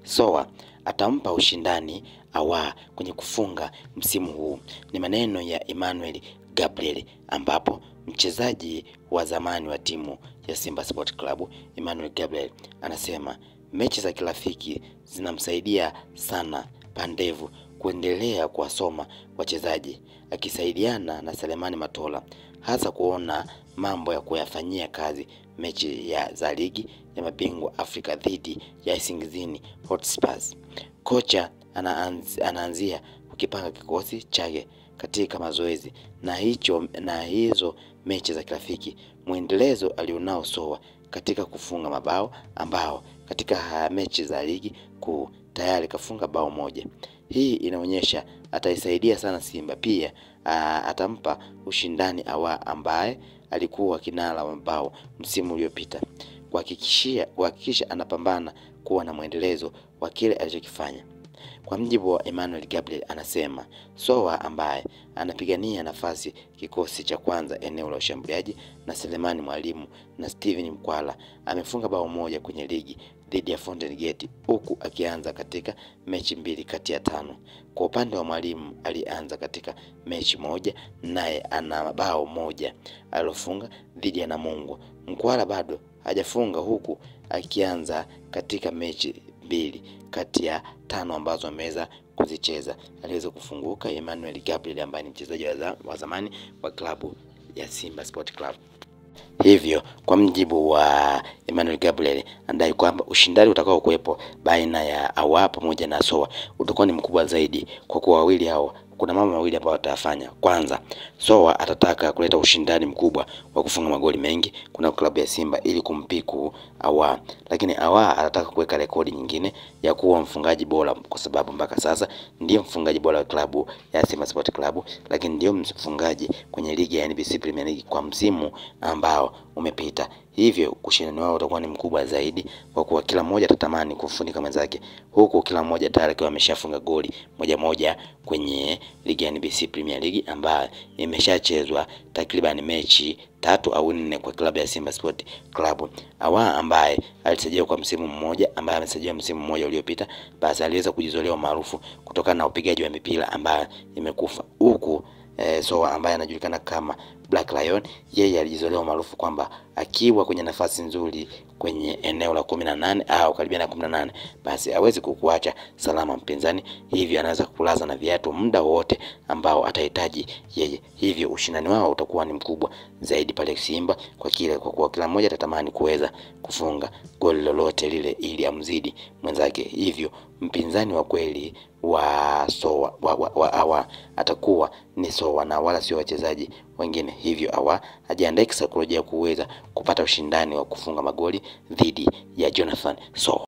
Soa atampa ushindani Awa kwenye kufunga msimu huu. Ni maneno ya Emmanuel Gabriel, ambapo mchezaji wa zamani wa timu ya Simba Sport Club Emmanuel Gabriel anasema mechi za kirafiki zinamsaidia sana Pandevu kuendelea kuwasoma wachezaji, akisaidiana na Selemani Matola hasa kuona mambo ya kuyafanyia kazi mechi za ligi ya mabingwa Afrika dhidi ya Isingizini Hotspurs. Kocha anaanzia kukipanga kikosi chake katika mazoezi na hizo mechi za kirafiki. Muendelezo alionao Soa katika kufunga mabao, ambao katika mechi za ligi kuu tayari kafunga bao moja. Hii inaonyesha ataisaidia sana Simba. Pia atampa ushindani Awa ambaye alikuwa kinara wa mabao msimu uliopita, kuhakikisha anapambana kuwa na muendelezo wa kile alichokifanya. Kwa mjibu wa Emmanuel Gabriel anasema Soa ambaye anapigania nafasi kikosi cha kwanza eneo la ushambuliaji na Selemani Mwalimu na Steven Mkwala amefunga bao moja kwenye ligi dhidi ya Fountain Gate, huku akianza katika mechi 2 kati ya 5. Kwa upande wa Mwalimu alianza katika mechi moja, naye ana bao moja alilofunga dhidi ya Namungo. Mkwala bado hajafunga, huku akianza katika mechi 2 kati ya 5 ambazo ameweza kuzicheza. Aliweza kufunguka Emmanuel Gabriel ambaye ni mchezaji wa zamani wa klabu ya Simba Sport Club. Hivyo kwa mjibu wa Emmanuel Gabriel anadai kwamba ushindani utakao kuwepo baina ya Awa pamoja na Soa utakuwa ni mkubwa zaidi, kwa kuwa wawili hao kuna mambo mawili ambayo watafanya. Kwanza, Soa atataka kuleta ushindani mkubwa wa kufunga magoli mengi kuna klabu ya Simba ili kumpiku Awa, lakini Awa atataka kuweka rekodi nyingine ya kuwa mfungaji bora, kwa sababu mpaka sasa ndiye mfungaji bora wa klabu ya Simba Sport Club, lakini ndio mfungaji kwenye ligi ya NBC Premier League kwa msimu ambao umepita. Hivyo ushindani wao utakuwa ni mkubwa zaidi, kwa kuwa kila mmoja atatamani kufunika mwenzake, huku kila mmoja tayari akiwa ameshafunga goli moja kwenye ligi ya NBC Premier League ambayo imeshachezwa takriban mechi 3 au 4 kwa klabu ya Simba Sport Club. Awa ambaye alisajiliwa kwa msimu mmoja, ambaye amesajiliwa msimu mmoja uliopita, basi aliweza kujizolea maarufu kutokana na upigaji wa mipira ambayo imekufa, huku Soa ambaye anajulikana kama Black Lion, yeye alijizolea maarufu kwamba akiwa kwenye nafasi nzuri kwenye eneo la 18 au karibia na 18, basi hawezi kukuacha salama mpinzani, hivyo anaweza kukulaza na viatu muda wote ambao atahitaji yeye. Hivyo ushindani wao utakuwa ni mkubwa zaidi pale Simba, kwa kuwa kila mmoja atatamani kuweza kufunga goli lolote lile ili amzidi mwenzake. Hivyo mpinzani wa kweli wa Soa wa Awa atakuwa ni Soa na wala sio wachezaji wengine. Hivyo Awa ajiandae kisaikolojia kuweza kupata ushindani wa kufunga magoli dhidi ya Jonathan Soa.